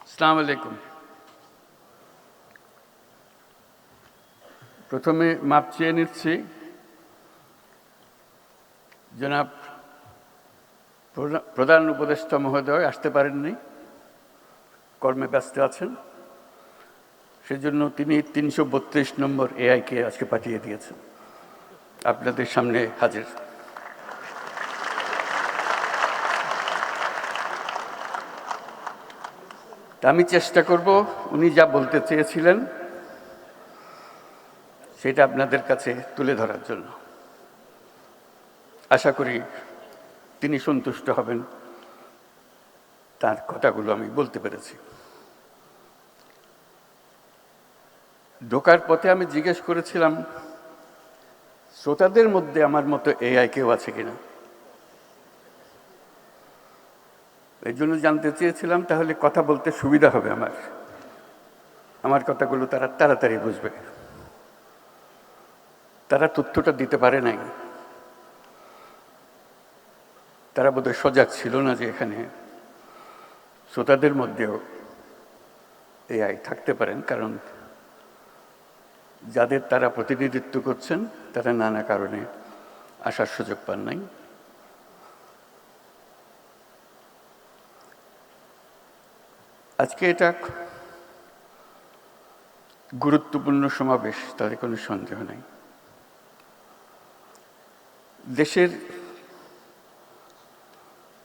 আসসালামু আলাইকুম। প্রথমে মাপ চেয়ে নিচ্ছি, জনাব প্রধান উপদেষ্টা মহোদয় আসতে পারেননি, কর্মে ব্যস্ত আছেন। সেজন্য তিনি ৩৩২ নম্বর এআইকে আজকে পাঠিয়ে দিয়েছেন, আপনাদের সামনে হাজির। আমি চেষ্টা করব উনি যা বলতে চেয়েছিলেন সেটা আপনাদের কাছে তুলে ধরার জন্য। আশা করি তিনি সন্তুষ্ট হবেন, তার কথাগুলো আমি বলতে পেরেছি। ঢোকার পথে আমি জিজ্ঞেস করেছিলাম শ্রোতাদের মধ্যে আমার মতো এআই কেউ আছে কিনা। এই জন্য জানতে চেয়েছিলাম তাহলে কথা বলতে সুবিধা হবে, আমার কথাগুলো তারা তাড়াতাড়ি বুঝবে। তারা তথ্যটা দিতে পারে নাই, তারা বোধহয় সজাগ ছিল না যে এখানে শ্রোতাদের মধ্যেও এআই থাকতে পারেন, কারণ যাদের তারা প্রতিনিধিত্ব করছেন তারা নানা কারণে আসার সুযোগ পান নাই। আজকে এটা গুরুত্বপূর্ণ সমাবেশ, তাতে কোনো সন্দেহ নাই। দেশের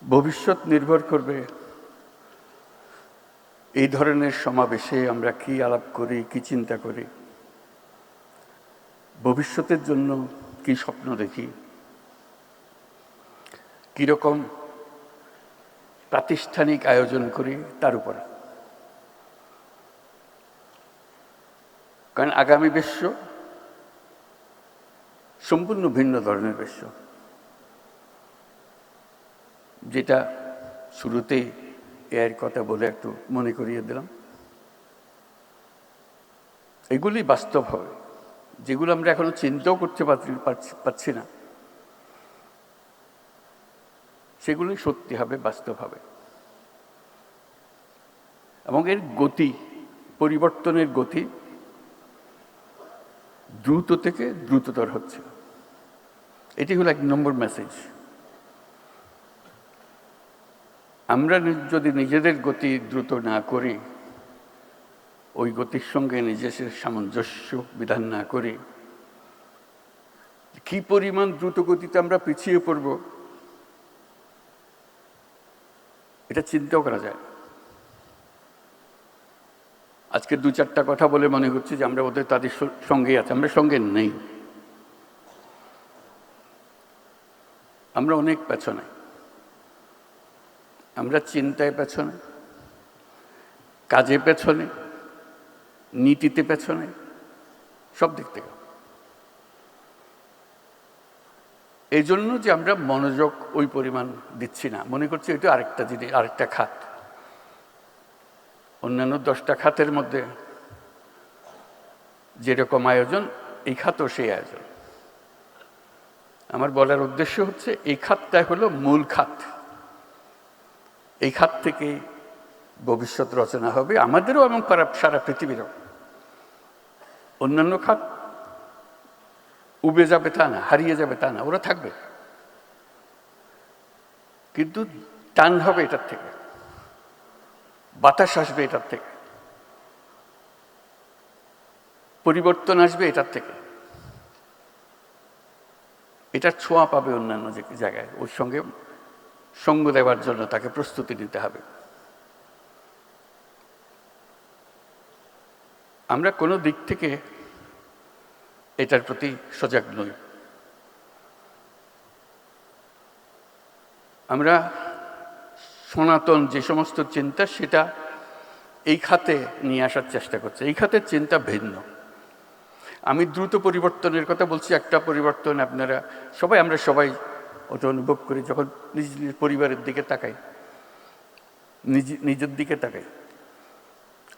ভবিষ্যৎ নির্ভর করবে এই ধরনের সমাবেশে আমরা কি আলাপ করি, কি চিন্তা করি, ভবিষ্যতের জন্য কি স্বপ্ন দেখি, কীরকম প্রাতিষ্ঠানিক আয়োজন করি তার উপর। কারণ আগামী বিশ্ব সম্পূর্ণ ভিন্ন ধরনের বিশ্ব, যেটা শুরুতেই এর কথা বলে একটু মনে করিয়ে দিলাম। এগুলি বাস্তব হবে, যেগুলো আমরা এখনো চিন্তাও করতে পারছি না, সেগুলি সত্যি হবে, বাস্তব হবে। এবং এর গতি, পরিবর্তনের গতি দ্রুত থেকে দ্রুততর হচ্ছে। এটি হলো 1 নম্বর মেসেজ। আমরা যদি নিজেদের গতি দ্রুত না করি, ওই গতির সঙ্গে নিজেদের সামঞ্জস্য বিধান না করি, কি পরিমাণ দ্রুত গতিতে আমরা পিছিয়ে পড়ব এটা চিন্তাও করা যায়। আজকে 2-4টা কথা বলে মনে হচ্ছে যে আমরা ওদের তাদের সঙ্গেই আছি, আমরা সঙ্গে নেই। আমরা অনেক পেছনে, আমরা চিন্তায় পেছনে, কাজে পেছনে, নীতিতে পেছনে, সব দিক থেকে। এই জন্য যে আমরা মনোযোগ ওই পরিমাণ দিচ্ছি না, মনে করছি এটা আরেকটা জিনিস, আরেকটা খাত। অন্যান্য 10টা খাতের মধ্যে যেরকম আয়োজন, এই খাতও সেই আয়োজন। আমার বলার উদ্দেশ্য হচ্ছে এই খাতটা হলো মূল খাত। এই খাত থেকে ভবিষ্যৎ রচনা হবে আমাদেরও এবং সারা পৃথিবীরও। অন্যান্য খাত উবে যাবে তা না, হারিয়ে যাবে তা না, ওরা থাকবে, কিন্তু টান হবে এটার থেকে, বাতাস আসবে এটার থেকে, পরিবর্তন আসবে এটার থেকে, এটার ছোঁয়া পাবে অন্যান্য জায়গায়। ওর সঙ্গে সঙ্গ দেওয়ার জন্য তাকে প্রস্তুতি নিতে হবে। আমরা কোনো দিক থেকে এটার প্রতি সজাগ নই। আমরা সনাতন যে সমস্ত চিন্তা, সেটা এই খাতে নিয়ে আসার চেষ্টা করছি। এই খাতের চিন্তা ভিন্ন। আমি দ্রুত পরিবর্তনের কথা বলছি। একটা পরিবর্তন আমরা সবাই ওটা অনুভব করি যখন নিজের পরিবারের দিকে তাকাই, নিজের দিকে তাকাই।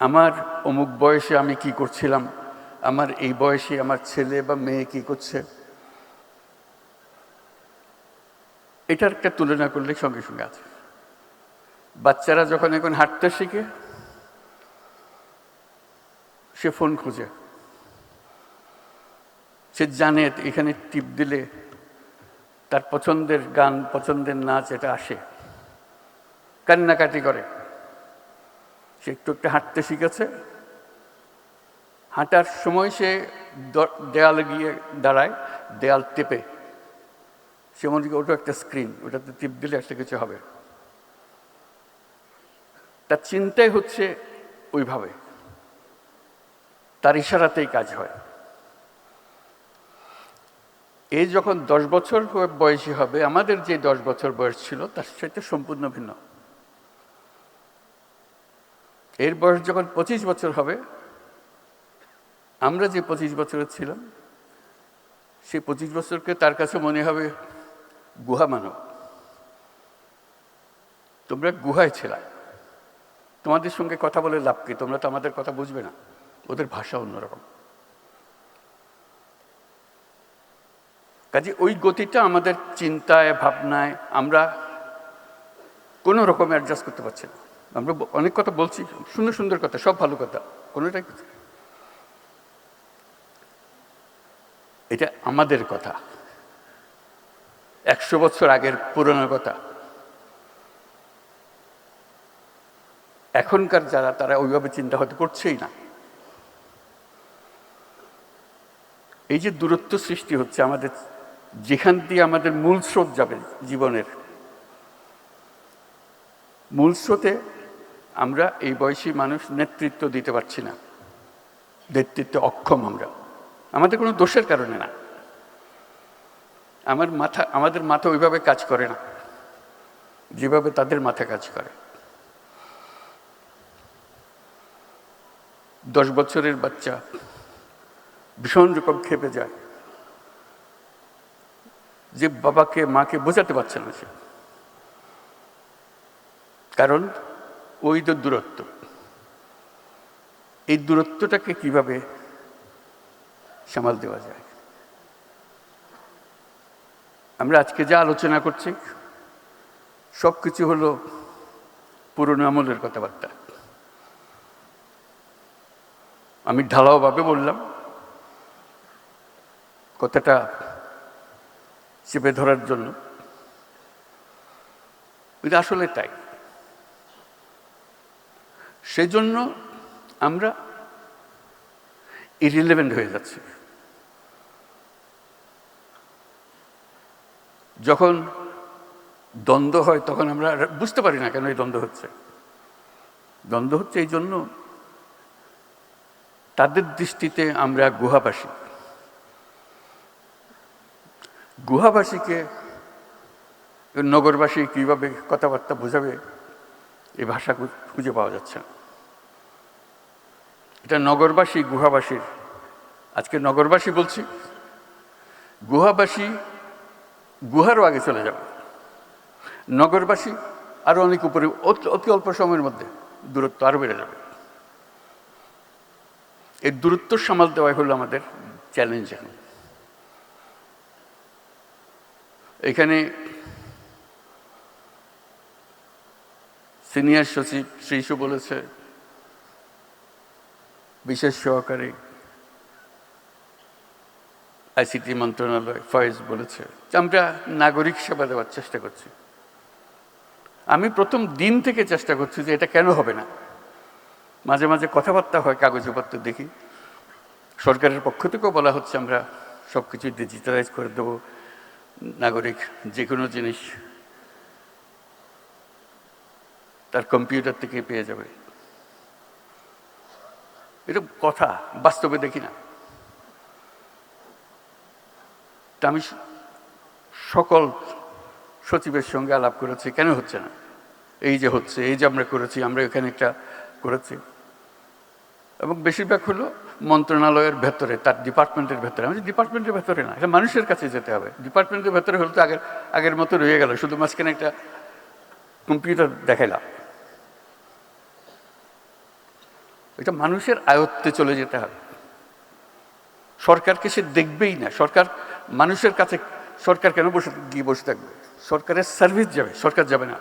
আমার অমুক বয়সে আমি কি করছিলাম, আমার এই বয়সে আমার ছেলে বা মেয়ে কি করছে, এটার একটা তুলনা করলে সঙ্গে সঙ্গে আছে। বাচ্চারা যখন এখন হাঁটতে শিখে, সে ফোন খুঁজে, সে জানে এখানে টিপ দিলে তার পছন্দের গান, পছন্দের নাচ এটা আসে, কান্নাকাটি করে। সে একটু একটু হাঁটতে শিখেছে, হাঁটার সময় সে দেয়ালে গিয়ে দাঁড়ায়, দেয়াল টেপে, সে মনে করি ওটা একটা স্ক্রিন, ওটাতে টিপ দিলে একটা কিছু হবে। তার চিন্তাই হচ্ছে ওইভাবে, তার ইশারাতেই কাজ হয়। এই যখন 10 বছর বয়সী হবে, আমাদের যে 10 বছর বয়স ছিল তার সাথে সম্পূর্ণ ভিন্ন। এর বয়স যখন 25 বছর হবে, আমরা যে 25 বছরের ছিলাম, সেই 25 বছরকে তার কাছে মনে হবে গুহা মানব। তোমরা গুহায় ছিলা, তোমাদের সঙ্গে কথা বলে লাভ কি? তোমরা তো আমাদের কথা বুঝবে না, ওদের ভাষা অন্যরকম। কাজে ওই গতিটা আমাদের চিন্তায়, ভাবনায় আমরা কোনো রকম অ্যাডজাস্ট করতে পারছি না। আমরা অনেক কথা বলছি, সুন্দর সুন্দর কথা, সব ভালো কথা, কোনোটাই, এটা আমাদের কথা, 100 বছর আগের পুরনো কথা। এখনকার যারা, তারা ওইভাবে চিন্তা হয়তো করছেই না। এই যে দূরত্ব সৃষ্টি হচ্ছে আমাদের, যেখান দিয়ে আমাদের মূল স্রোত যাবে জীবনের, মূল স্রোতে আমরা এই বয়সী মানুষ নেতৃত্ব দিতে পারছি না, নেতৃত্বে অক্ষম আমরা। আমাদের কোনো দোষের কারণে না, আমাদের মাথা ওইভাবে কাজ করে না যেভাবে তাদের মাথা কাজ করে। 10 বছরের বাচ্চা ভীষণ রকম ক্ষেপে যায় যে বাবাকে, মাকে বোঝাতে পারছে না সে, কারণ ওই তো দূরত্ব। এই দূরত্বটাকে কিভাবে সামাল দেওয়া যায়? আমরা আজকে যা আলোচনা করছি সব কিছু হলো পুরনো আমলের কথাবার্তা। আমি ঢালাওভাবে বললাম, কথাটা চেপে ধরার জন্য, এটা আসলে তাই। সেজন্য আমরা ইরিলেভেন্ট হয়ে যাচ্ছি। যখন দ্বন্দ্ব হয় তখন আমরা বুঝতে পারি না কেন এই দ্বন্দ্ব হচ্ছে। দ্বন্দ্ব হচ্ছে এই জন্য, তাদের দৃষ্টিতে আমরা গুহাবাসী। গুহাবাসীকে নগরবাসী কীভাবে কথাবার্তা বোঝাবে, এই ভাষা খুঁজে পাওয়া যাচ্ছে না। এটা নগরবাসী গুহাবাসীর, আজকে নগরবাসী বলছি, গুহাবাসী গুহারও আগে চলে যাবে, নগরবাসী আরও অনেক উপরে, অতি অল্প সময়ের মধ্যে দূরত্ব আরও বেড়ে যাবে। এই দূরত্ব সামাল দেওয়াই হলো আমাদের চ্যালেঞ্জ। এখন এখানে সিনিয়র সচিব শ্রীশু বলেছে, বিশেষ সহকারী আইসিটি মন্ত্রণালয় ফয়েজ বলেছে যে আমরা নাগরিক সেবা দেওয়ার চেষ্টা করছি। আমি প্রথম দিন থেকে চেষ্টা করছি যে এটা কেন হবে না। মাঝে মাঝে কথাবার্তা হয়, কাগজপত্র দেখি, সরকারের পক্ষ থেকেও বলা হচ্ছে আমরা সব কিছু ডিজিটালাইজ করে দেবো, নাগরিক যে কোনো জিনিস তার কম্পিউটার থেকে পেয়ে যাবে। এটা কথা, বাস্তবে দেখি না। তা আমি সকল সচিবের সঙ্গে আলাপ করেছি, কেন হচ্ছে না, এই যে হচ্ছে, এই যে আমরা করেছি, আমরা এখানে একটা করেছি, এবং বেশিরভাগ হলো মন্ত্রণালয়ের ভেতরে, তার ডিপার্টমেন্টের ভেতরে। আমি ডিপার্টমেন্টের ভেতরে না, এটা মানুষের কাছে যেতে হবে। ডিপার্টমেন্টের ভেতরে হলে তো আগের মতো রয়ে গেল, শুধু মাঝখানে একটা কম্পিউটার দেখাইলাম। এটা মানুষের আয়ত্তে চলে যেতে হবে। সরকারকে সে দেখবেই না, সরকার মানুষের কাছে, সরকার কেন বসে থাকবে? সরকারের সার্ভিস যাবে, সরকার যাবে না।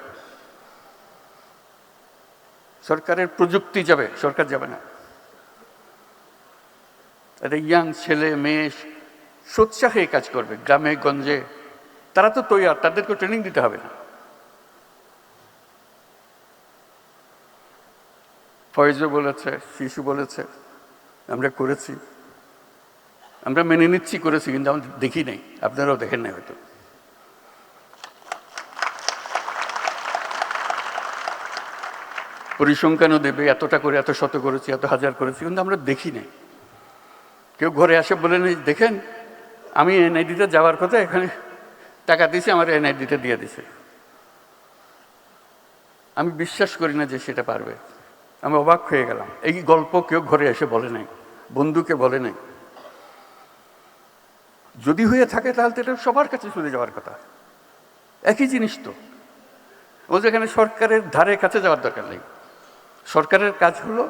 সরকারের প্রযুক্তি যাবে, সরকার যাবে না। একটা ইয়াং ছেলে মেয়ে সোৎসাহে কাজ করবে গ্রামে গঞ্জে, তারা তো তৈরি, তাদেরকে ট্রেনিং দিতে হবে না। ফয়েজও বলেছে, শিশু বলেছে, আমরা করেছি, আমরা মেনে নিচ্ছি করেছি, কিন্তু আমরা দেখি নাই, আপনারাও দেখেন নাই হয়তো। পরিসংখ্যানও দেবে, এতটা করে, এত শত করেছি, এত হাজার করেছি, কিন্তু আমরা দেখি নাই। কেউ ঘরে আসে বলে নেই, দেখেন আমি এনআইডিতে যাওয়ার কথা, এখানে টাকা দিয়েছে, আমার এনআইডিতে দিয়ে দিছে। আমি বিশ্বাস করি না যে সেটা পারবে। আমি অবাক হয়ে গেলাম। এই গল্প কেউ ঘরে এসে বলে নাই, বন্ধুকে বলে নাই। যদি হয়ে থাকে তাহলে তো এটা সবার কাছে চলে যাওয়ার কথা। একই জিনিস তো, ও যেখানে সরকারের ধারে কাছে যাওয়ার দরকার নেই। সরকারের কাজ হলো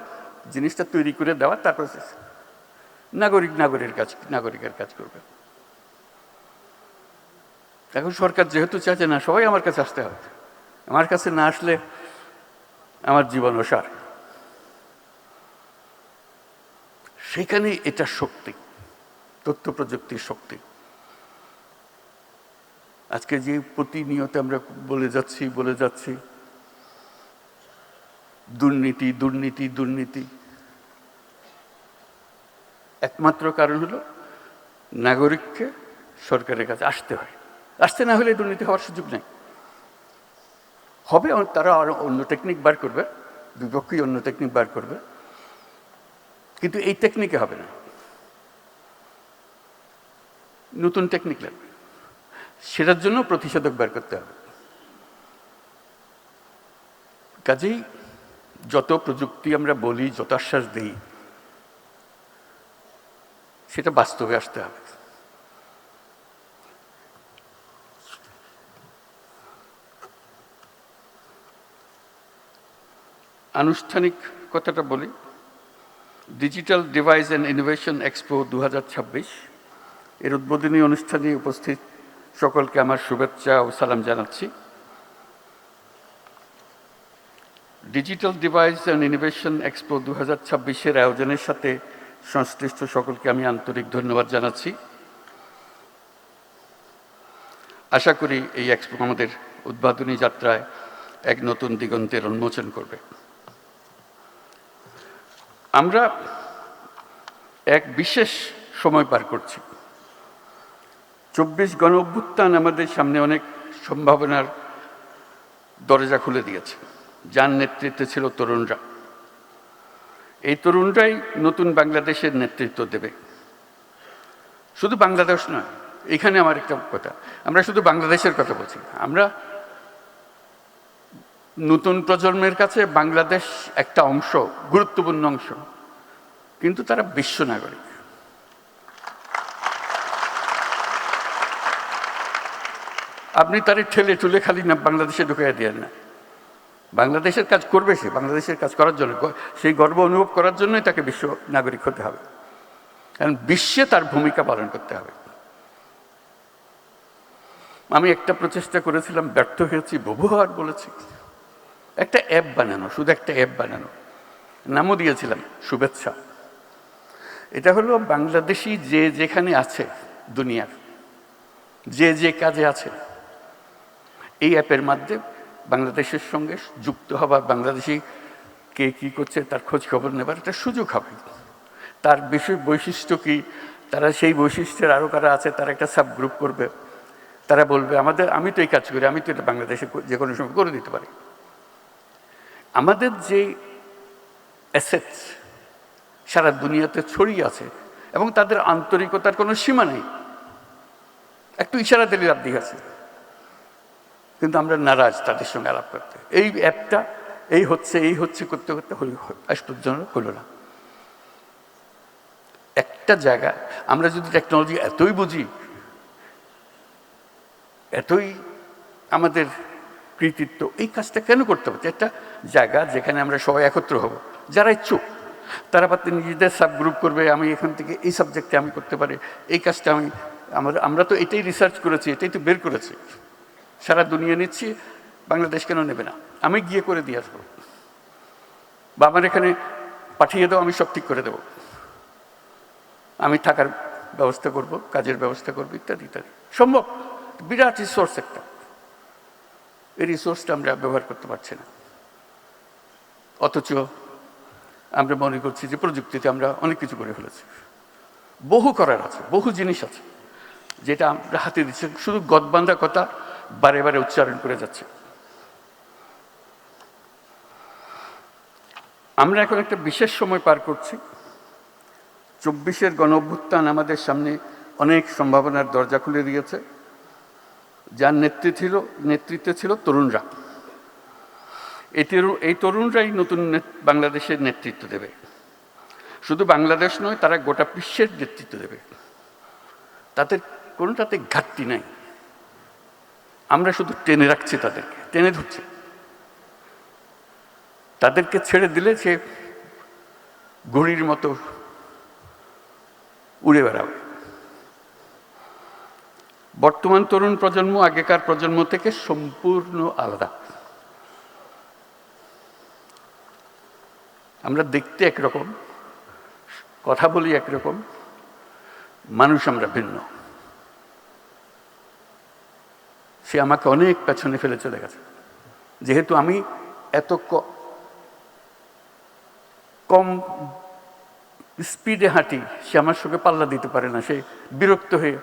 জিনিসটা তৈরি করে দেওয়া, তারপর নাগরিকের কাজ করবে। এখন সরকার যেহেতু চাইছে না সবাই আমার কাছে আসতে হবে, আমার কাছে না আসলে আমার জীবন অসার। সেখানে এটা শক্তি, তথ্য প্রযুক্তির শক্তি। আজকে যে প্রতিনিয়ত আমরা বলে যাচ্ছি দুর্নীতি দুর্নীতি দুর্নীতি, একমাত্র কারণ হলো নাগরিককে সরকারের কাছে আসতে হয়। আসতে না হলে দুর্নীতি হওয়ার সুযোগ নেই। হবে, তারা আরো অন্য টেকনিক বার করবে, বিপক্ষী অন্য টেকনিক বার করবে, কিন্তু এই টেকনিকে হবে না, নতুন টেকনিক লাগবে। সেটার জন্য প্রতিষেধক বের করতে হবে। কাজেই যত প্রযুক্তি আমরা বলি, যত আশ্বাস দিই, সেটা বাস্তবে আসতে হবে। আনুষ্ঠানিক কথাটা বলি, digital device and innovation expo 2026 এর উদ্বোধনী অনুষ্ঠানে উপস্থিত সকলকে আমার শুভেচ্ছা ও সালাম জানাচ্ছি। Digital device and innovation expo 2026-এর আয়োজনের সাথে সংশ্লিষ্ট সকলকে আমি আন্তরিক ধন্যবাদ জানাচ্ছি। আশা করি এই এক্সপো আমাদের উদ্বোধনী যাত্রায় এক নতুন দিগন্তের উন্মোচন করবে। আমরা এক বিশেষ সময় পার করছি। 24 গণ অভ্যুত্থান আমাদের সামনে অনেক সম্ভাবনার দরজা খুলে দিয়েছে, যার নেতৃত্বে ছিল তরুণরা। এই তরুণরাই নতুন বাংলাদেশের নেতৃত্ব দেবে। শুধু বাংলাদেশ নয়, এখানে আমার একটা কথা, আমরা শুধু বাংলাদেশের কথা বলছি। আমরা নতুন প্রজন্মের কাছে বাংলাদেশ একটা অংশ, গুরুত্বপূর্ণ অংশ, কিন্তু তারা বিশ্ব নাগরিক। আপনি তারে ঠেলে ঠুলে খালি না বাংলাদেশে ঢুকিয়ে দেন না। বাংলাদেশের কাজ করবে সে, বাংলাদেশের কাজ করার জন্য, সেই গর্ব অনুভব করার জন্যই তাকে বিশ্ব নাগরিক হতে হবে, কারণ বিশ্বে তার ভূমিকা পালন করতে হবে। আমি একটা প্রচেষ্টা করেছিলাম, ব্যর্থ হয়েছি, বহুবার বলেছি, একটা অ্যাপ বানানো, শুধু একটা অ্যাপ বানানো, নামও দিয়েছিলাম শুভেচ্ছা। এটা হলো বাংলাদেশি যে যেখানে আছে দুনিয়ার, যে যে কাজে আছে, এই অ্যাপের মাধ্যমে বাংলাদেশের সঙ্গে যুক্ত হবার, বাংলাদেশি কে কী করছে তার খোঁজ খবর নেবার একটা সুযোগ হবে। তার বৈশিষ্ট্য কী, তারা সেই বৈশিষ্ট্যের আরও কারা আছে, তারা একটা সাব গ্রুপ করবে। তারা বলবে আমি তো এই কাজ করি, আমি তো এটা বাংলাদেশে যে কোনো সময় করে দিতে পারি। আমাদের যে অ্যাসেটস সারা দুনিয়াতে ছড়িয়ে আছে এবং তাদের আন্তরিকতার কোনো সীমা নেই, একটু ইশারা দিলে লাভ দিয়ে আছে, কিন্তু আমরা নারাজ তাদের সঙ্গে আলাপ করতে। এই অ্যাপটা এই হচ্ছে করতে করতে আজ পর্যন্ত হলো না। একটা জায়গা আমরা যদি টেকনোলজি এতই বুঝি, এতই আমাদের কৃতিত্ব, এই কাজটা কেন করতে হবে? একটা জায়গা যেখানে আমরা সবাই একত্র হব, যারা ইচ্ছুক তারা পাতে নিজেদের সাব গ্রুপ করবে, আমি এখান থেকে এই সাবজেক্টে আমি করতে পারি, এই কাজটা আমরা তো এটাই রিসার্চ করেছি, এটাই তো বের করেছি, সারা দুনিয়া নিচ্ছি, বাংলাদেশ কেন নেবে না? আমি গিয়ে করে দিয়ে আসবো, বা আমার এখানে পাঠিয়ে দাও, আমি সব ঠিক করে দেব। আমি থাকার ব্যবস্থা করব, কাজের ব্যবস্থা করব, ইত্যাদি ইত্যাদি। সম্ভব, বিরাট রিসোর্স একটা। এই রিসোর্সটা আমরা ব্যবহার করতে পারছি না, অথচ আমরা মনে করছি যে প্রযুক্তিতে আমরা অনেক কিছু করে ফেলেছি। বহু করার আছে, বহু জিনিস আছে যেটা আমরা হাতে দিচ্ছি, শুধু গদবান্ধা কথা বারে বারে উচ্চারণ করে যাচ্ছে। আমরা এখন একটা বিশেষ সময় পার করছি। 24-এর গণ-অভ্যুত্থান আমাদের সামনে অনেক সম্ভাবনার দরজা খুলে দিয়েছে, যার নেতৃত্বে ছিল তরুণরা। এই তরুণরাই নতুন বাংলাদেশের নেতৃত্ব দেবে। শুধু বাংলাদেশ নয়, তারা গোটা বিশ্বের নেতৃত্ব দেবে। তাদের কোনোটাতে ঘাটতি নাই। আমরা শুধু টেনে রাখছি, তাদেরকে টেনে ধরছি। তাদেরকে ছেড়ে দিলে সে ঘুড়ির মতো উড়ে বেড়াবে। বর্তমান তরুণ প্রজন্ম আগেকার প্রজন্ম থেকে সম্পূর্ণ আলাদা। আমরা দেখতে একরকম, কথা বলি একরকম, মানুষ আমরা ভিন্ন। সে আমাকে অনেক পেছনে ফেলে চলে গেছে। যেহেতু আমি এত কম স্পিডে হাঁটি, সে আমার সঙ্গে পাল্লা দিতে পারে না। সে বিরক্ত হয়ে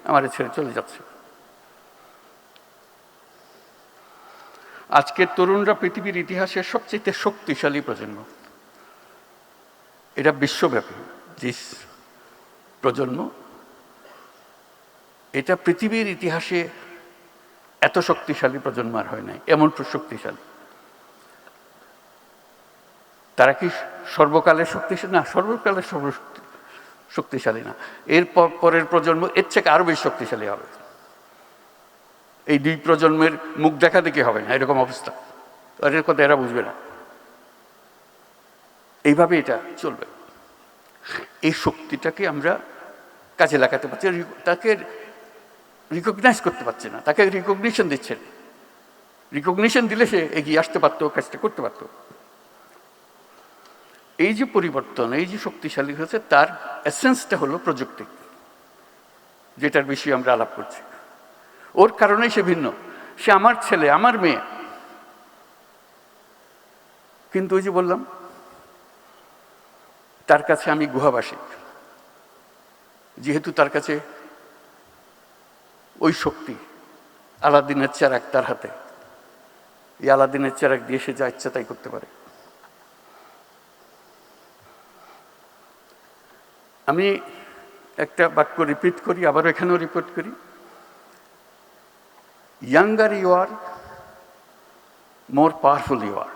আমার ছেড়ে চলে যাচ্ছে। আজকের তরুণরা পৃথিবীর ইতিহাসের সবচেয়ে শক্তিশালী প্রজন্ম। এটা বিশ্বব্যাপী যে প্রজন্ম, এটা পৃথিবীর ইতিহাসে এত শক্তিশালী প্রজন্ম আর হয় নাই, এমন শক্তিশালী। তারা কি সর্বকালের শক্তিশালী? না, সর্বকালের শক্তিশালী না। এর পরের প্রজন্ম এর থেকে আরো বেশি শক্তিশালী হবে। এই দুই প্রজন্মের মুখ দেখা দেখি হবে না, এরকম অবস্থা। এর কথা এরা বুঝবে না। এইভাবে এটা চলবে। এই শক্তিটাকে আমরা কাজে লাগাতে পারছি, তাকে রিকগনাইজ করতে পারছে না, তাকে রিকগনিশন দিচ্ছে না। রিকগনিশন দিলে সে এগিয়ে আসতে পারতো, কাজটা করতে পারতো। এই যে পরিবর্তন, এই যে শক্তিশালী হয়েছে, তার এসেন্সটা হলো প্রযুক্তি, যেটার বিষয়ে আমরা আলাপ করছি। ওর কারণেই সে ভিন্ন। সে আমার ছেলে, আমার মেয়ে, কিন্তু ওই যে বললাম, তার কাছে আমি গুহাবাসী। যেহেতু তার কাছে ওই শক্তি, আলাদিনের চেরাগ তার হাতে, এই আলাদিনের চেরাগ দিয়ে সে যা ইচ্ছা তাই করতে পারে। আমি একটা বাক্য রিপিট করি, আবার এখানেও রিপিট করি। Younger you are, more powerful you are.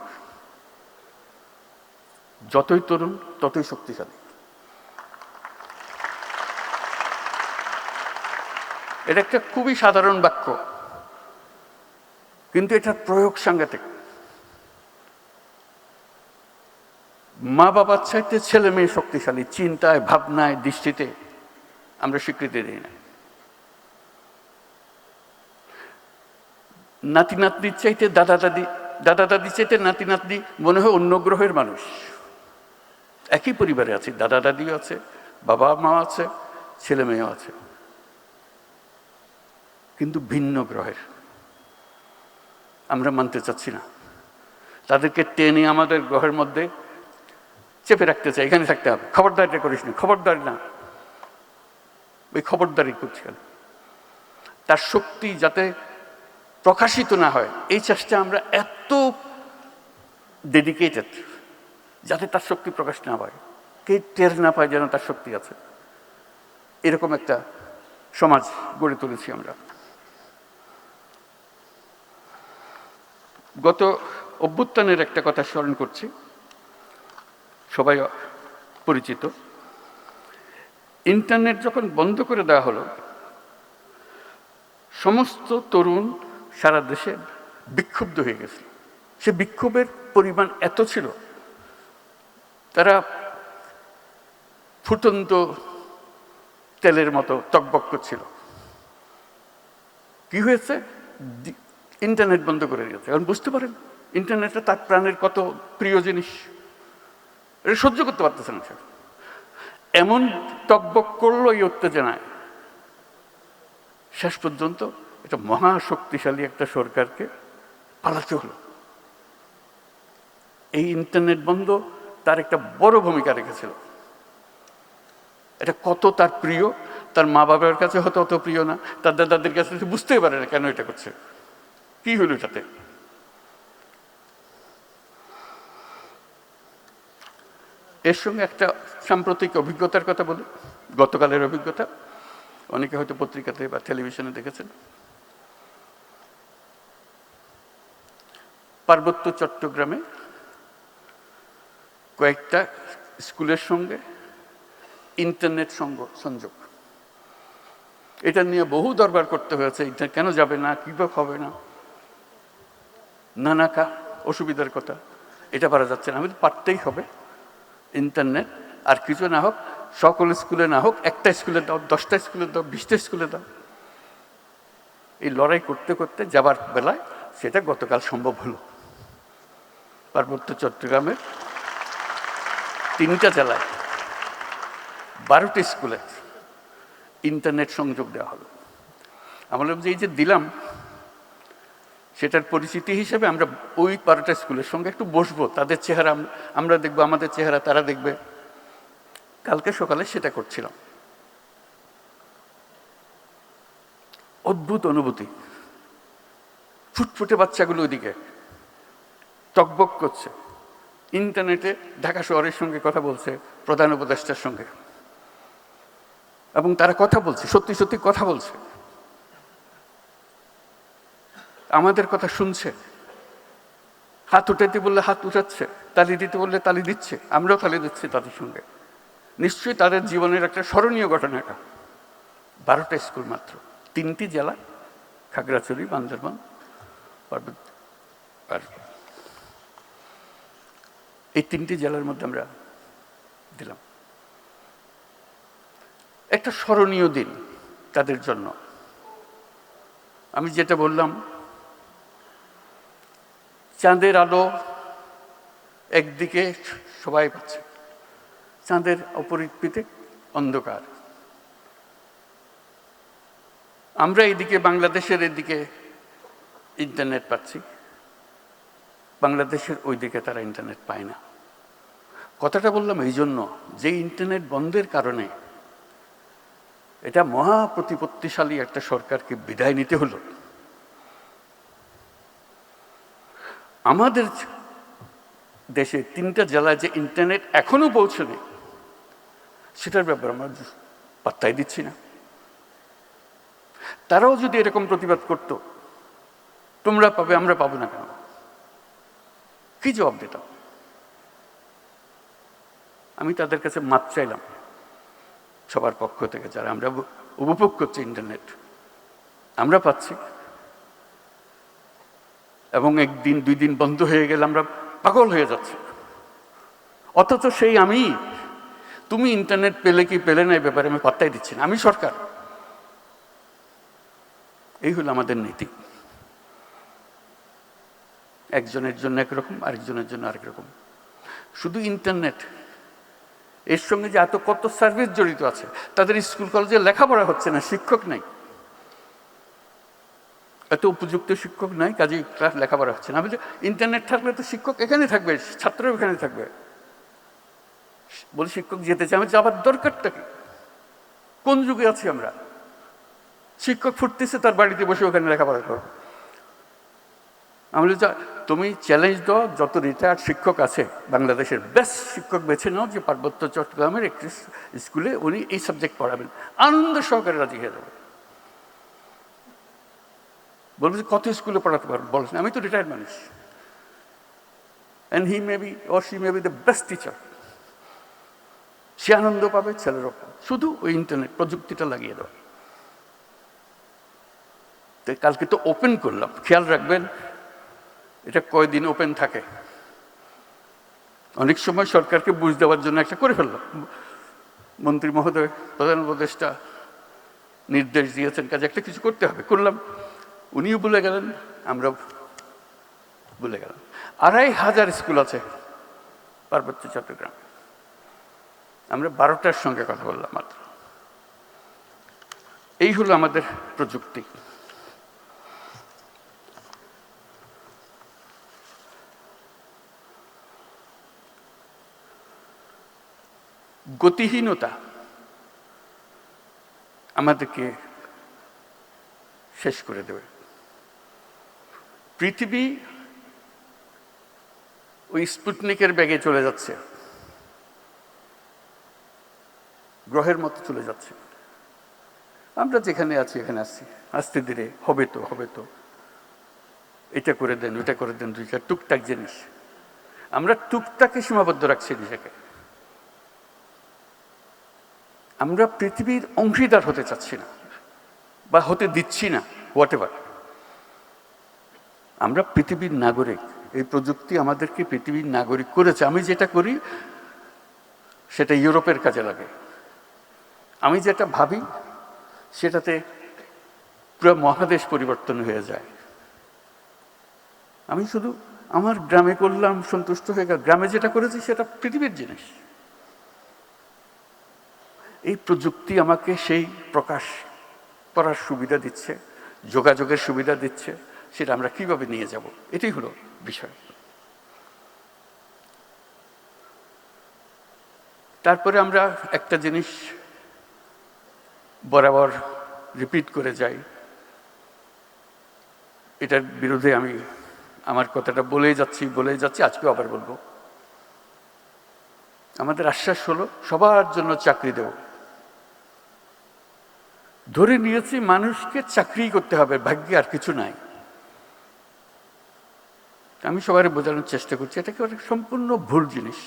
যতই তরুণ ততই শক্তিশালী। এটা একটা খুবই সাধারণ বাক্য, কিন্তু এটার প্রয়োগ সাংঘাতিক। মা বাবার চাইতে ছেলে মেয়ে শক্তিশালী, চিন্তায়, ভাবনায়, দৃষ্টিতে আমরা স্বীকৃতি দিই না। নাতি নাতনির চাইতে দাদা দাদির চাইতে নাতি নাতনি মনে হয় অন্য গ্রহের মানুষ। একই পরিবারে আছে, দাদা দাদিও আছে, বাবা মা আছে, ছেলে মেয়েও আছে, কিন্তু ভিন্ন গ্রহের। আমরা মানতে চাচ্ছি না। তাদেরকে টেনে আমাদের গ্রহের মধ্যে চেপে রাখতে চাই, এখানে থাকতে হবে, খবরদারিটা করিস না, খবরদারি না। ওই খবরদারি করছি, তার শক্তি যাতে প্রকাশিত না হয়, এই চেষ্টা আমরা এত ডেডিকেটেড, যাতে তার শক্তি প্রকাশ না পায়, কে টের না পায় যেন তার শক্তি আছে। এরকম একটা সমাজ গড়ে তুলেছি আমরা। গত অভ্যুত্থানের একটা কথা স্মরণ করছি, সবাই পরিচিত। ইন্টারনেট যখন বন্ধ করে দেওয়া হলো, সমস্ত তরুণ সারা দেশে বিক্ষুব্ধ হয়ে গেছে। সে বিক্ষোভের পরিমাণ এত ছিল, তারা ফুটন্ত তেলের মতো টকবক করছিল। কি হয়েছে? ইন্টারনেট বন্ধ করে দিয়েছে। এখন বুঝতে পারেন ইন্টারনেটটা তার প্রাণের কত প্রিয় জিনিস। এটা সহ্য করতে পারতেছে না। এমন টকবক করলো এই উত্তেজনায়, শেষ পর্যন্ত এটা মহাশক্তিশালী একটা সরকারকে পালাতে হলো। এই ইন্টারনেট বন্ধ তার একটা বড় ভূমিকা রেখেছিল। এটা কত তার প্রিয়, তার মা বাবার কাছে হয়তো অত প্রিয় না, তার দাদাদের কাছে বুঝতেই পারে না কেন এটা করছে, কি হলো এটাতে। এর সঙ্গে একটা সাম্প্রতিক অভিজ্ঞতার কথা বলি, গতকালের অভিজ্ঞতা, অনেকে হয়তো পত্রিকাতে বা টেলিভিশনে দেখেছেন। পার্বত্য চট্টগ্রামে কয়েকটা স্কুলের সঙ্গে ইন্টারনেট সংযোগ, এটা নিয়ে বহু দরবার করতে হয়েছে, এটা কেন যাবে না, কীভাবে হবে না, নানা অসুবিধার কথা, এটা পারা যাচ্ছে না। আমি তো পারতেই হবে ইন্টারনেট, আর কিছু না হোক, সকল স্কুলে না হোক, একটা স্কুলে দাও, 10টা স্কুলে দাও, 20টা স্কুলে দাও। এই লড়াই করতে করতে যাবার বেলায় সেটা গতকাল সম্ভব হলো। পার্বত্য চট্টগ্রামের 3টা জেলায় 12টি স্কুলে ইন্টারনেট সংযোগ দেওয়া হলো। আমরা যে এই যে দিলাম, সেটার পরিচিতি হিসেবে আমরা ওই 12টা স্কুলের সঙ্গে একটু বসবো, তাদের চেহারা আমরা দেখবো, আমাদের চেহারা তারা দেখবে। কালকে সকালে সেটা করছিলাম। অদ্ভুত অনুভূতি। ফুটফুটে বাচ্চাগুলো ওইদিকে টকবক করছে, ইন্টারনেটে ঢাকা শহরের সঙ্গে কথা বলছে, প্রধান উপদেষ্টার সঙ্গে, এবং তারা কথা বলছে, সত্যি সত্যি কথা বলছে, আমাদের কথা শুনছে, হাত উঠাতে বললে হাত উঠাচ্ছে, তালি দিতে বললে তালি দিচ্ছে, আমরাও তালি দিচ্ছি তাদের সঙ্গে। নিশ্চয়ই তাদের জীবনের একটা স্মরণীয় ঘটনা এটা। 12টা স্কুল মাত্র, 3টি জেলা, খাগড়াছড়ি, বান্দরবান, আর এই 3টি জেলার মধ্যে আমরা দিলাম। একটা স্মরণীয় দিন তাদের জন্য। আমি যেটা বললাম, চাঁদের আলো একদিকে সবাই পাচ্ছে, চাঁদের অপরিপিতে অন্ধকার। আমরা এদিকে বাংলাদেশের এদিকে ইন্টারনেট পাচ্ছি, বাংলাদেশের ওইদিকে তারা ইন্টারনেট পায় না। কথাটা বললাম এই জন্য যে ইন্টারনেট বন্ধের কারণে এটা মহা প্রতিপত্তিশালী একটা সরকারকে বিদায় নিতে হলো। আমাদের দেশে 3টা জেলায় যে ইন্টারনেট এখনো পৌঁছায়নি, সেটার ব্যাপারে আমরা পাত্তাই দিচ্ছি না। তারাও যদি এরকম প্রতিবাদ করত, তোমরা পাবে আমরা পাবো না কেন, কি জবাব দিতাম? আমি তাদের কাছে মাপ চাইলাম সবার পক্ষ থেকে, যারা আমরা উপভোগ করছি ইন্টারনেট, আমরা পাচ্ছি, এবং 1 দিন 2 দিন বন্ধ হয়ে গেলে আমরা পাগল হয়ে যাচ্ছি। অথচ সেই আমি, তুমি ইন্টারনেট পেলে কি পেলে না, এই ব্যাপারে আমি পাত্তাই দিচ্ছি না, আমি সরকার। এই হলো আমাদের নীতি। একজনের জন্য একরকম, আরেকজনের জন্য আরেক রকম। শুধু ইন্টারনেট, এর সঙ্গে যে এত কত সার্ভিস জড়িত আছে, তাদের স্কুল কলেজে লেখাপড়া হচ্ছে না, শিক্ষক নাই, এত উপযুক্ত শিক্ষক নাই, কাজে ক্লাস লেখাপড়া হচ্ছে না। বলছে ইন্টারনেট থাকলে তো শিক্ষক এখানে থাকবে, ছাত্র এখানে থাকবে। বলে শিক্ষক যেতে চাই, আমি যাবার দরকারটা কি? কোন যুগে আছি আমরা? শিক্ষক ফুটতেছে, তার বাড়িতে বসে ওখানে লেখাপড়া করো। আমি বলি তুমি চ্যালেঞ্জ দাও, যত রিটায়ার্ড শিক্ষক আছে বাংলাদেশের বেস্ট শিক্ষক বেছে নাও, যে পার্বত্য চট্টগ্রামের একটি স্কুলে উনি এই সাবজেক্ট পড়াবেন, আনন্দ সহকারে রাজি হয়ে যাবে। বলবে যে কত স্কুলে পড়াতে পারবেন বলেন, আমি তো রিটায়ার্ড মানুষ, and he may be or she may be the best teacher. সে আনন্দ পাবে, ছেলেরও পাবে, শুধু ওই ইন্টারনেট প্রযুক্তিটা লাগিয়ে দেওয়া। তো কালকে তো ওপেন করলাম, খেয়াল রাখবেন এটা কয়দিন ওপেন থাকে। অনেক সময় সরকারকে বুঝ দেওয়ার জন্য একটা করে ফেললাম, মন্ত্রী মহোদয়, প্রধান উপদেষ্টা নির্দেশ দিয়েছেন, কাজে একটা কিছু করতে হবে, করলাম। উনিও ভুলে গেলেন, আমরা ভুলে গেলাম। 2500 স্কুল আছে পার্বত্য চট্টগ্রাম, আমরা 12টার সঙ্গে কথা বললাম মাত্র। এই হলো আমাদের প্রযুক্তি। গতিহীনতা আমাদেরকে শেষ করে দেবে। পৃথিবী ওই স্পুটনিকের ব্যাগে চলে যাচ্ছে, গ্রহের মতো চলে যাচ্ছে। আমরা যেখানে আছি এখানে আসছি, আস্তে ধীরে হবে তো এটা করে দেন ওইটা করে দেন, দুইটা টুকটাক জিনিস। আমরা টুকটাকে সীমাবদ্ধ রাখছি নিজেকে। আমরা পৃথিবীর অংশীদার হতে চাচ্ছি না বা হতে দিচ্ছি না, হোয়াটএভার। আমরা পৃথিবীর নাগরিক। এই প্রযুক্তি আমাদেরকে পৃথিবীর নাগরিক করেছে। আমি যেটা করি সেটা ইউরোপের কাজে লাগে। আমি যেটা ভাবি সেটাতে পুরো মহাদেশ পরিবর্তন হয়ে যায়। আমি শুধু আমার গ্রামে করলাম, সন্তুষ্ট হয়ে গেল। গ্রামে যেটা করেছি সেটা পৃথিবীর জিনিস। এই প্রযুক্তি আমাকে সেই প্রকাশ করার সুবিধা দিচ্ছে, যোগাযোগের সুবিধা দিচ্ছে। সেটা আমরা কিভাবে নিয়ে যাব, এটাই হলো বিষয়। তারপরে আমরা একটা জিনিস বরাবর রিপিট করে যাই, এটার বিরুদ্ধে আমি আমার কথাটা বলেই যাচ্ছি, আজকেও আবার বলবো। আমাদের আশ্বাস হলো সবার জন্য চাকরি দেব। ধরে নিয়েছি মানুষকে চাকরি করতে হবে, ভাগ্যে আর কিছু নাই। আমি সবাই বোঝানোর চেষ্টা করছি এটাকে সম্পূর্ণ ভুল জিনিস।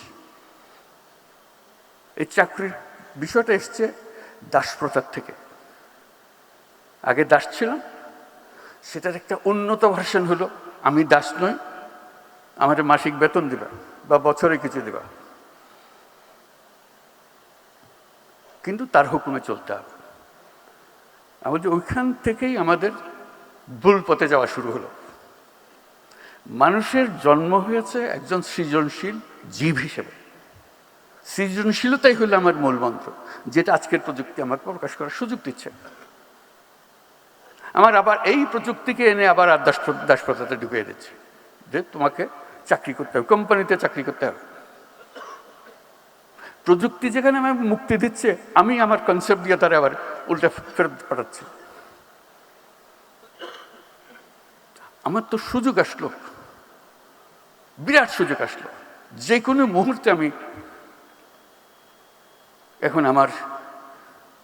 এই চাকরির বিষয়টা এসছে দাসপ্রথার থেকে। আগে দাস ছিলাম, সেটার একটা উন্নত ভার্সন হলো আমি দাস নই, আমার মাসিক বেতন দিবা বা বছরে কিছু দিবা, কিন্তু তার হুকুমে চলতে হবে। আমাদের ওইখান থেকেই আমাদের ভুল পথে যাওয়া শুরু হলো। মানুষের জন্ম হয়েছে একজন সৃজনশীল জীব হিসেবে। সৃজনশীলতাই হলো আমার মূল মন্ত্র, যেটা আজকের প্রযুক্তি আমাকে প্রকাশ করার সুযোগ দিচ্ছে। আমার আবার এই প্রযুক্তিকে এনে আবার দাসপ্রথাতে ঢুকিয়ে দিচ্ছে, যে তোমাকে চাকরি করতে হবে, কোম্পানিতে চাকরি করতে হবে। প্রযুক্তি যেখানে আমাকে মুক্তি দিচ্ছে, আমি আমার কনসেপ্ট দিয়ে তারা আবার উল্টা ফেরত পাঠাচ্ছি। আমার তো সুযোগ আসলো, বিরাট সুযোগ আসলো। যে কোনো মুহূর্তে আমি এখন আমার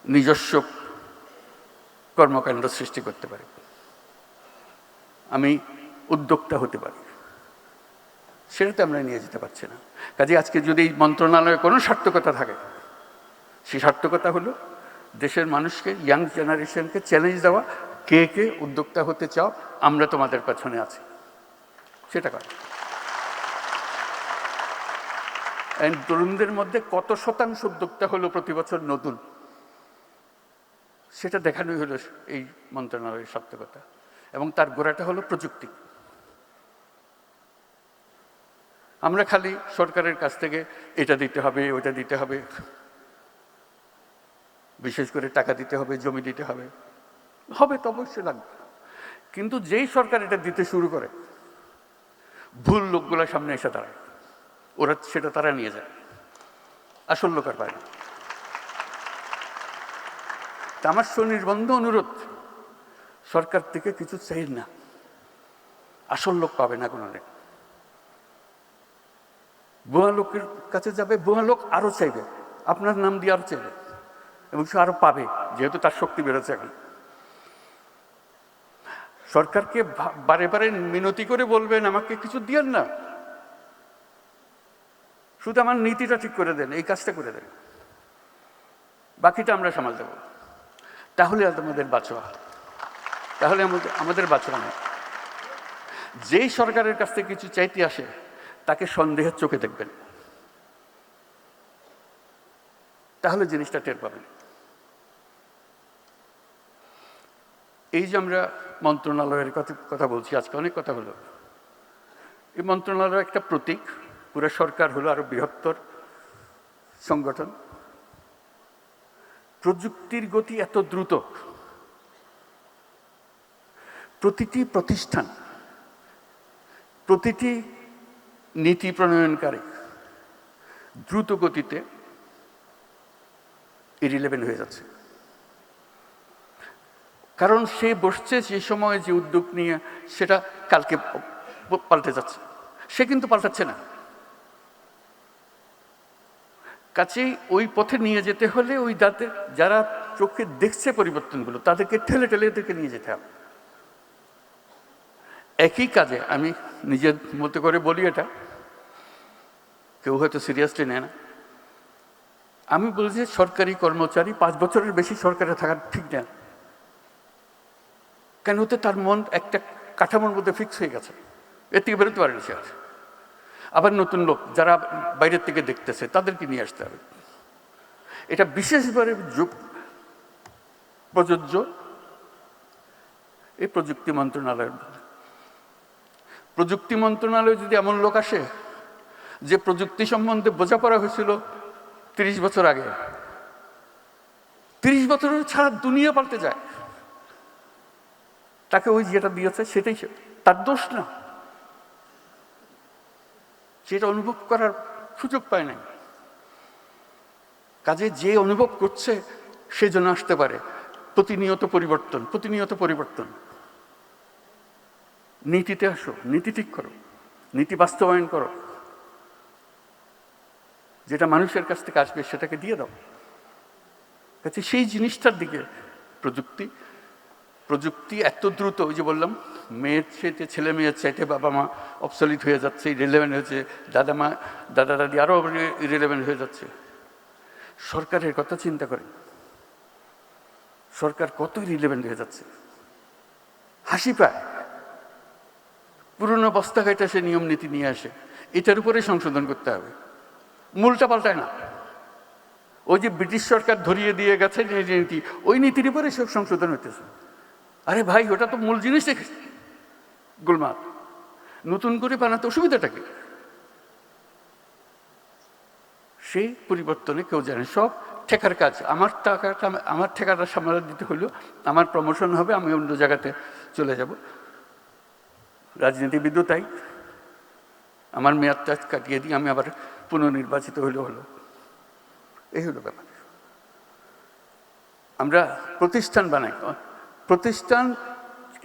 নিজস্ব কর্মকাণ্ড সৃষ্টি করতে পারি, আমি উদ্যোক্তা হতে পারি। সেটাতে আমরা নিয়ে যেতে পারছি না। কাজে আজকে যদি এই মন্ত্রণালয়ে কোনো সার্থকতা থাকে, সেই সার্থকতা হলো দেশের মানুষকে, ইয়াং জেনারেশনকে চ্যালেঞ্জ দেওয়া, কে কে উদ্যোক্তা হতে চাও, আমরা তোমাদের পেছনে আছি, সেটা করে। তরুণদের মধ্যে কত শতাংশ উদ্যোক্তা হলো প্রতি বছর নতুন, সেটা দেখানোই হলো এই মন্ত্রণালয়ের সার্থকতা। এবং তার গোড়াটা হলো প্রযুক্তি। আমরা খালি সরকারের কাছ থেকে এটা দিতে হবে ওটা দিতে হবে, বিশেষ করে টাকা দিতে হবে, জমি দিতে হবে, হবে তো অবশ্যই লাগবে। কিন্তু যেই সরকার এটা দিতে শুরু করে, ভুল লোকগুলোর সামনে এসে দাঁড়ায়, ওরা সেটা তারা নিয়ে যায়, আসল লোক আর পায় না। তা আমার সুনির্বন্ধ অনুরোধ, সরকার থেকে কিছু চাই না, আসল লোক পাবে না কোনো দিন। ভুয়া লোকের কাছে যাবে, ভুয়া লোক আরো চাইবে, আপনার নাম দিয়ে আরো চাইবে, এবং সে আরো পাবে, যেহেতু তার শক্তি বেড়েছে এখন। সরকারকে বারে বারে মিনতি করে বলবেন আমাকে কিছু দিয়েন না, শুধু আমার নীতিটা ঠিক করে দেন, এই কাজটা করে দেন, বাকিটা আমরা সামাল দেব। তাহলে আমাদের বাঁচোয়া, তাহলে আমাদের বাঁচোয়া নেই। যেই সরকারের কাছ থেকে কিছু চাইতে আসে, তাকে সন্দেহের চোখে দেখবেন, তাহলে জিনিসটা টের পাবেন। এই যে আমরা মন্ত্রণালয়ের কথা বলছি, আজকে অনেক কথা হলো। এই মন্ত্রণালয় একটা প্রতীক, পুরো সরকার হলো আরো বৃহত্তর সংগঠন। প্রযুক্তির গতি এত দ্রুত, প্রতিটি প্রতিষ্ঠান, প্রতিটি নীতি প্রণয়নকারী দ্রুত গতিতে ইরিলেভেন্ট হয়ে যাচ্ছে। কারণ সে বসছে যে সময় যে উদ্যোগ নিয়ে, সেটা কালকে পাল্টে যাচ্ছে, সে কিন্তু পাল্টাচ্ছে না। কাছেই ওই পথে নিয়ে যেতে হলে ওই যারা চোখে দেখছে পরিবর্তনগুলো, তাদেরকে ঠেলে ঠেলে এদেরকে নিয়ে যেতে হবে। একই কাজে আমি নিজের মতো করে বলি, এটা কেউ হয়তো সিরিয়াসলি নেয় না, আমি বলছি সরকারি কর্মচারী 5 বছরের বেশি সরকারে থাকা ঠিক না। কেন হতে তার মন একটা কাঠামোর মধ্যে ফিক্স হয়ে গেছে, এর থেকে বেরোতে পারেনি সে আর। আবার নতুন লোক যারা বাইরের থেকে দেখতেছে তাদেরকে নিয়ে আসতে হবে। এটা বিশেষভাবে প্রযোজ্য এই প্রযুক্তি মন্ত্রণালয়ের মধ্যে। প্রযুক্তি মন্ত্রণালয়ে যদি এমন লোক আসে যে প্রযুক্তি সম্বন্ধে বোঝাপড়া হয়েছিল 30 বছর আগে, 30 বছরের ছাড়া দুনিয়া পাল্টে যায়, তাকে ওই যেটা দিয়েছে সেটাই তার দোষ না, সেটা অনুভব করার সুযোগ পায় নাই। কাজে যে অনুভব করছে সে যেন আসতে পারে। প্রতিনিয়ত পরিবর্তন, প্রতিনিয়ত পরিবর্তন। নীতিতে আসো, নীতি ঠিক করো, নীতি বাস্তবায়ন করো, যেটা মানুষের কাছ থেকে আসবে সেটাকে দিয়ে দাও। কাজে সেই জিনিসটার দিকে প্রযুক্তি এত দ্রুত, ওই যে বললাম মেয়ের চাইতে ছেলে মেয়ের চাইতে বাবা মা অবসলিট হয়ে যাচ্ছে, ইরিলেভেন্ট হয়েছে, দাদা দাদি আরও ইরিলেভেন্ট হয়ে যাচ্ছে। সরকারের কথা চিন্তা করেন, সরকার কত ইরিলেভেন্ট হয়ে যাচ্ছে, হাসি পায়। পুরনো বস্তা কাটা সে নিয়ম নীতি নিয়ে আসে, এটার উপরে সংশোধন করতে হবে, মূলটা পাল্টায় না। ওই যে ব্রিটিশ সরকার ধরিয়ে দিয়ে গেছে যে নীতি, ওই নীতির উপরে সব সংশোধন হইতেছে। আরে ভাই, ওটা তো মূল জিনিস দেখে গোলমাল, নতুন করে বানাতে অসুবিধাটা কি? সেই পরিবর্তনে কেউ জানে, সব ঠেকার কাজ। আমার ঠেকাটা সামলা দিতে হলো, আমার প্রমোশন হবে, আমি অন্য জায়গাতে চলে যাব। রাজনীতিবিদও তাই, আমার মেয়াদটা কাটিয়ে দিই, আমি আবার পুনর্নির্বাচিত হলো। এই হলো ব্যাপার। আমরা প্রতিষ্ঠান বানাই, প্রতিষ্ঠান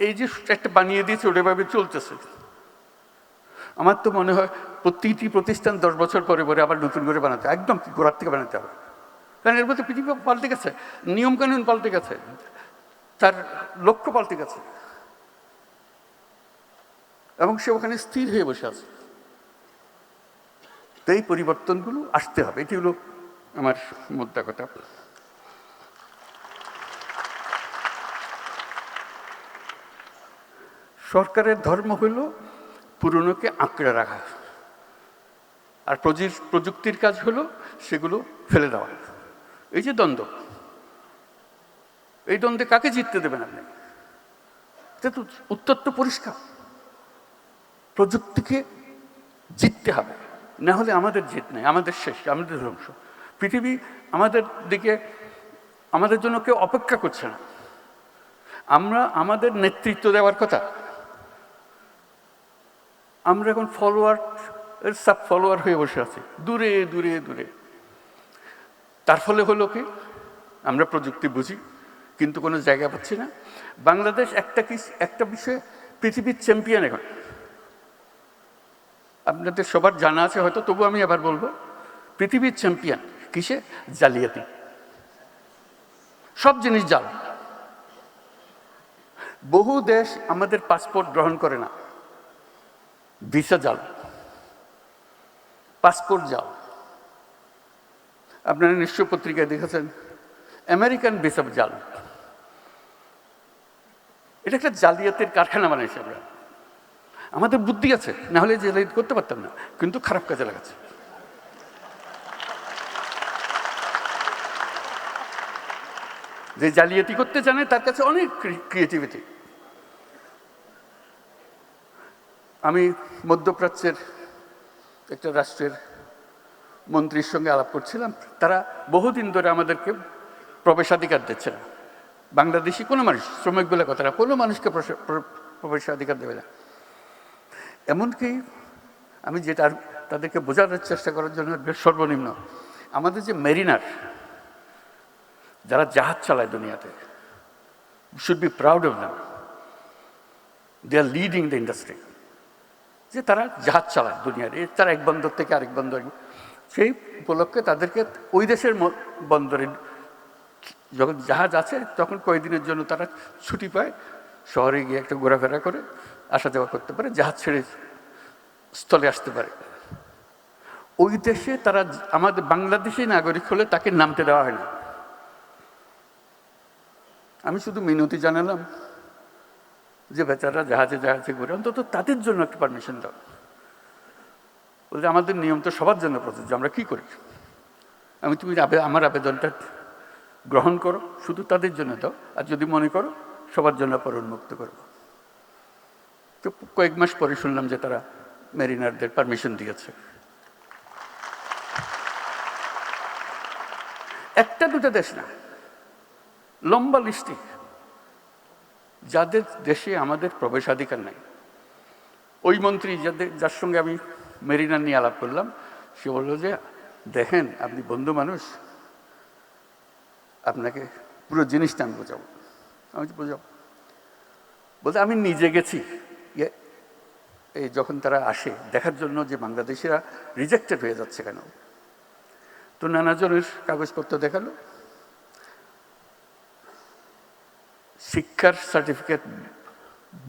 এই যে একটা বানিয়ে দিয়েছে ওটাভাবে চলতেছে। আমার তো মনে হয় প্রতিটি প্রতিষ্ঠান 10 বছর পরে পরে আবার নতুন করে বানাতে, একদম গোড়ার থেকে বানাতে হবে। কারণ এর মধ্যে পৃথিবী পাল্টে গেছে, নিয়মকানুন পাল্টে গেছে, তার লক্ষ্য পাল্টে গেছে, এবং সে ওখানে স্থির হয়ে বসে আছে। তো এই পরিবর্তনগুলো আসতে হবে, এটি হলো আমার মুদ্রা কথা। সরকারের ধর্ম হইল পুরনোকে আঁকড়ে রাখা, আর প্রযুক্তির কাজ হলো সেগুলো ফেলে দেওয়া। এই যে দ্বন্দ্ব, এই দ্বন্দ্বে কাকে জিততে দেবেন আপনি? উত্তর তো পরিষ্কার, প্রযুক্তিকে জিততে হবে, না হলে আমাদের জিত নেই, আমাদের শেষ, আমাদের ধ্বংস। পৃথিবী আমাদের দিকে, আমাদের জন্য কেউ অপেক্ষা করছে না। আমরা আমাদের নেতৃত্ব দেওয়ার কথা, আমরা এখন সাব ফলোয়ার হয়ে বসে আছি, দূরে দূরে দূরে। তার ফলে হলো কি, আমরা প্রযুক্তি বুঝি কিন্তু কোনো জায়গা পাচ্ছি না। বাংলাদেশ একটা বিষয়ে পৃথিবীর চ্যাম্পিয়ন এখন, আপনাদের সবার জানা আছে হয়তো, তবু আমি আবার বলবো, পৃথিবীর চ্যাম্পিয়ন কিসে? জালিয়াতি। সব জিনিস জাল। বহু দেশ আমাদের পাসপোর্ট গ্রহণ করে না, ভিসা জাল, পাসপোর্ট জাল। আপনারা নিশ্চয় পত্রিকায় দেখেছেন আমেরিকান ভিসা জাল। এটা একটা জালিয়াতের কারখানা বানাইছে আমরা। আমাদের বুদ্ধি আছে, না হলে জালিয়াতি করতে পারতাম না, কিন্তু খারাপ কাজে লাগাচ্ছে। যে জালিয়াতি করতে জানে তার কাছে অনেক ক্রিয়েটিভিটি। আমি মধ্যপ্রাচ্যের একটা রাষ্ট্রের মন্ত্রীর সঙ্গে আলাপ করছিলাম। তারা বহুদিন ধরে আমাদেরকে প্রবেশাধিকার দিচ্ছে না। বাংলাদেশি কোনো মানুষ, শ্রমিক বলে কথা না, কোনো মানুষকে প্রবেশাধিকার দেবে না। এমনকি আমি যেটা তাদেরকে বোঝানোর চেষ্টা করার জন্য সর্বনিম্ন, আমাদের যে মেরিনার যারা জাহাজ চালায় দুনিয়াতে, should be proud of them, they are leading the industry. যে তারা জাহাজ চালায় দুনিয়ার, তারা এক বন্দর থেকে আরেক বন্দর, সেই উপলক্ষে তাদেরকে ওই দেশের বন্দরে যখন জাহাজ আছে তখন কয়েকদিনের জন্য তারা ছুটি পায়, শহরে গিয়ে একটা ঘোরাফেরা করে আসা যাওয়া করতে পারে, জাহাজ ছেড়ে স্থলে আসতে পারে। ওই দেশে তারা আমাদের বাংলাদেশি নাগরিক হলে তাকে নামতে দেওয়া হয় না। আমি শুধু মিনতি জানালাম যে বেচারা জাহাজে জাহাজে ঘুরে, অন্তত তাদের জন্য একটা পারমিশন দাও। বলছে আমাদের নিয়ম তো সবার জন্য প্রযোজ্য, আমরা কি করি? আমি তুমি আমার আবেদনটা গ্রহণ করো, শুধু তাদের জন্য দাও, আর যদি মনে করো সবার জন্য পর উন্মুক্ত করব। তো কয়েক মাস পরে শুনলাম যে তারা মেরিনারদের পারমিশন দিয়েছে। একটা দুটো দেশ না, লম্বা লিস্টি যাদের দেশে আমাদের প্রবেশাধিকার নাই। ওই মন্ত্রী যার সঙ্গে আমি মেরিনার নিয়ে আলাপ করলাম, সে বলল যে দেখেন আপনি বন্ধু মানুষ, আপনাকে পুরো জিনিসটা আমি বোঝাবো। আমি বোঝাবো বলতে আমি নিজে গেছি এই যখন তারা আসে দেখার জন্য যে বাংলাদেশিরা রিজেক্টেড হয়ে যাচ্ছে কেন, তো নানাজনের কাগজপত্র দেখালো, শিক্ষার সার্টিফিকেট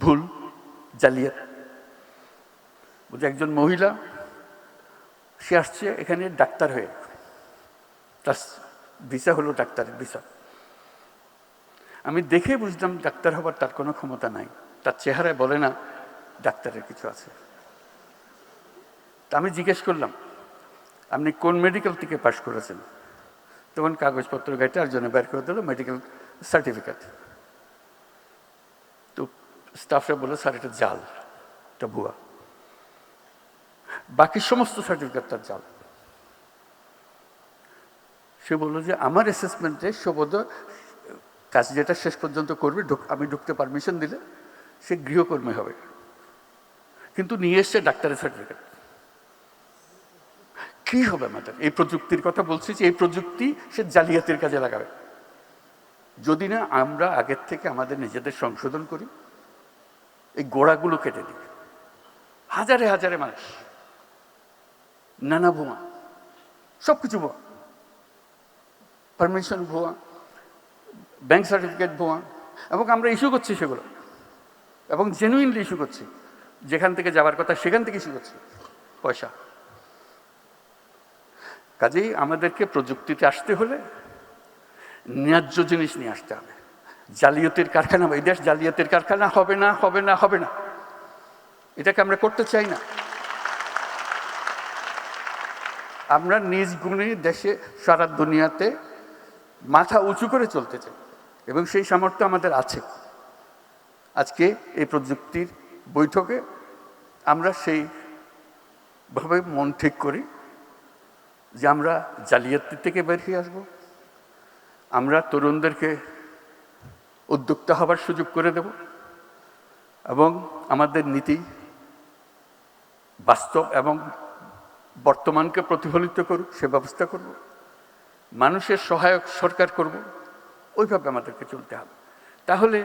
ভুল, জালিয়াত। বলছে একজন মহিলা, সে আসছে এখানে ডাক্তার হয়ে, তার ভিসা হলো ডাক্তারের ভিসা। আমি দেখে বুঝলাম ডাক্তার হবার তার কোনো ক্ষমতা নাই, তার চেহারায় বলে না ডাক্তারের কিছু আছে। তা আমি জিজ্ঞেস করলাম আপনি কোন মেডিকেল থেকে পাশ করেছেন? তখন কাগজপত্র ঘাটে আর জন্য বের করে দিল মেডিকেল সার্টিফিকেট। তো স্টাফরা বলে স্যার এটা জাল, এটা ভুয়া, বাকি সমস্ত সার্টিফিকেট তার জাল। সে বললো যে আমার অ্যাসেসমেন্টে শোভদ কাজ যেটা শেষ পর্যন্ত করবে, আমি ঢুকতে পারমিশন দিলে সে গৃহকর্মী হবে, কিন্তু নিয়ে এসছে ডাক্তারের সার্টিফিকেট। কি হবে আমাদের? এই প্রযুক্তির কথা বলছি যে এই প্রযুক্তি সে জালিয়াতির কাজে লাগাবে। যদি না আমরা আগের থেকে আমাদের নিজেদের সংশোধন করি, এই গোড়াগুলো কেটে দিই। হাজারে হাজারে মানুষ, নানা ভুয়া, সব কিছু ভুয়া, পারমিশন ভুয়া, ব্যাংক সার্টিফিকেট ভুয়া, এবং আমরা ইস্যু করছি সেগুলো, এবং জেনুইনলি ইস্যু করছি, যেখান থেকে যাওয়ার কথা সেখান থেকে ইস্যু করছি পয়সা। কাজেই আমাদেরকে প্রযুক্তিতে আসতে হলে ন্যায্য জিনিস নিয়ে আসতে হবে। জালিয়াতির কারখানা, এই দেশ জালিয়াতির কারখানা হবে না, হবে না, হবে না। এটাকে আমরা করতে চাই না। আমরা নিজ গুণে দেশে সারা দুনিয়াতে মাথা উঁচু করে চলতে চাই, এবং সেই সামর্থ্য আমাদের আছে। আজকে এই প্রযুক্তির বৈঠকে আমরা সেইভাবে মন ঠিক করি যে আমরা জালিয়াতি থেকে বের হয়ে আসবো, আমরা তরুণদেরকে উদ্যোক্তা হবার সুযোগ করে দেব, এবং আমাদের নীতি বাস্তব এবং বর্তমানকে প্রতিফলিত করুক সে ব্যবস্থা করব, মানুষের সহায়ক সরকার করব, ওইভাবে আমাদেরকে চলতে হবে। তাহলে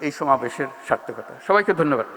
এই সমাবেশের সার্থকতা। সবাইকে ধন্যবাদ।